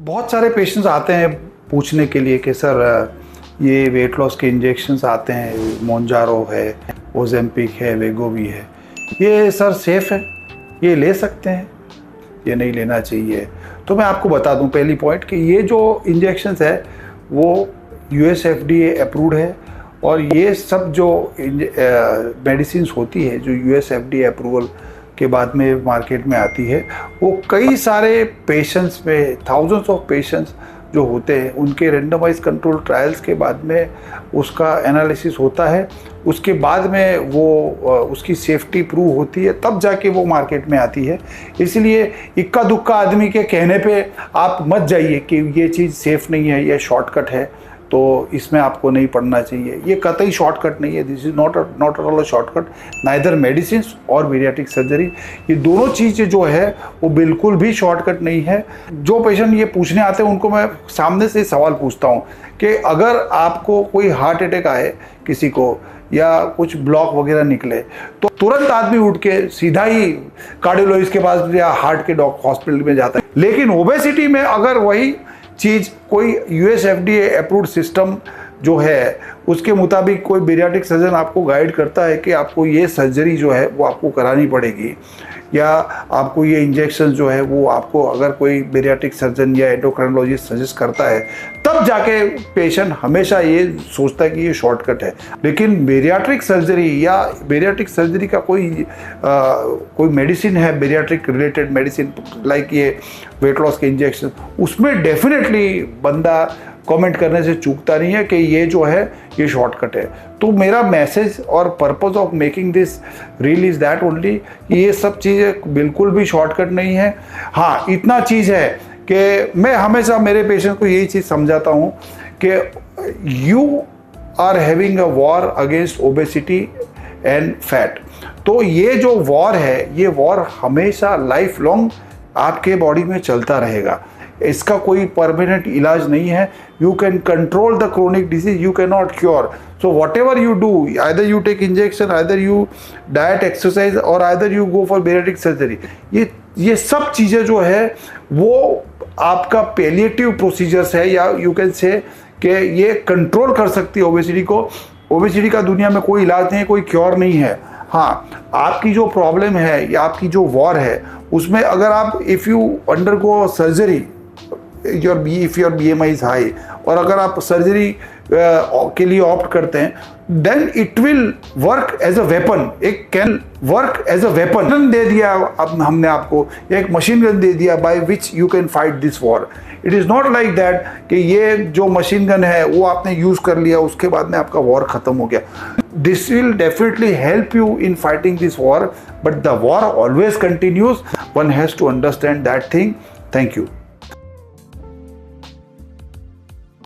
बहुत सारे पेशेंट्स आते हैं पूछने के लिए कि सर ये वेट लॉस के इंजेक्शंस आते हैं, मोंजारो है, ओजेम्पिक है, वेगोवी है, ये सर सेफ है, ये ले सकते हैं, ये नहीं लेना चाहिए। तो मैं आपको बता दूं पहली पॉइंट कि ये जो इंजेक्शंस है वो US FDA अप्रूव्ड है और ये सब जो मेडिसिन होती है जो US FDA अप्रूवल के बाद में मार्केट में आती है, वो कई सारे पेशेंट्स में, थाउजेंड्स ऑफ पेशेंट्स जो होते हैं उनके रेंडमाइज कंट्रोल ट्रायल्स के बाद में उसका एनालिसिस होता है। उसके बाद में वो उसकी सेफ्टी प्रूव होती है, तब जाके वो मार्केट में आती है। इसलिए इक्का दुक्का आदमी के कहने पे आप मत जाइए कि ये चीज़ सेफ़ नहीं है, ये शॉर्टकट है तो इसमें आपको नहीं पढ़ना चाहिए। ये कतई शॉर्टकट नहीं है। This is not at all a shortcut, neither medicine और बैरिएट्रिक सर्जरी। ये दोनों चीज़ें जो है वो बिल्कुल भी शॉर्टकट नहीं है। जो पेशेंट ये पूछने आते हैं उनको मैं सामने से सवाल पूछता हूँ कि अगर आपको कोई हार्ट अटैक आए किसी को या कुछ ब्लॉक वगैरह निकले तो तुरंत आदमी उठ के सीधा ही कार्डियोलॉजिस्ट के पास या हार्ट के हॉस्पिटल में जाता है। लेकिन ओबेसिटी में अगर वही चीज़ कोई US FDA अप्रूव्ड सिस्टम जो है उसके मुताबिक कोई बैरिएट्रिक सर्जन आपको गाइड करता है कि आपको ये सर्जरी जो है वो आपको करानी पड़ेगी या आपको ये इंजेक्शन जो है वो आपको अगर कोई बैरिएट्रिक सर्जन या एंडोक्राइनोलॉजिस्ट सजेस्ट करता है, तब जाके पेशेंट हमेशा ये सोचता है कि ये शॉर्टकट है। लेकिन बैरिएट्रिक सर्जरी या बैरिएट्रिक सर्जरी का कोई मेडिसिन है, बैरिएट्रिक रिलेटेड मेडिसिन लाइक ये वेट लॉस के इंजेक्शन, उसमें डेफिनेटली बंदा कमेंट करने से चूकता नहीं है कि ये जो है ये शॉर्टकट है। तो मेरा मैसेज और purpose of making this reel is that only, ये सब चीज़ें बिल्कुल भी शॉर्टकट नहीं है। हाँ, इतना चीज़ है कि मैं हमेशा मेरे पेशेंट को यही चीज़ समझाता हूँ कि you are having a war against obesity and fat. तो ये जो वॉर है, ये वॉर हमेशा लाइफ लॉन्ग आपके बॉडी में चलता रहेगा। इसका कोई परमानेंट इलाज नहीं है। You can control the chronic disease, you can not cure. So whatever you do, either you take injection, either you diet exercise और either you go for bariatric surgery, ये सब चीज़ें जो है वो आपका पैलिएटिव प्रोसीजर्स है या यू कैन से कि ये कंट्रोल कर सकती है ओबेसिटी को। ओबेसिटी का दुनिया में कोई इलाज नहीं है, कोई क्योर नहीं है। हाँ, आपकी जो प्रॉब्लम है या आपकी जो वॉर है उसमें अगर आप if you undergo surgery if your BMI is high और अगर आप सर्जरी के लिए ऑप्ट करते हैं then it will work as a weapon. एक can work as a weapon दे दिया अब हमने आपको, एक मशीन गन दे दिया by which you can fight this war. It is not like that कि ये जो मशीन गन है वो आपने यूज़ कर लिया उसके बाद में आपका वॉर ख़त्म हो गया। This will definitely help you in fighting this war, but the war always continues. One has to understand that thing. Thank you.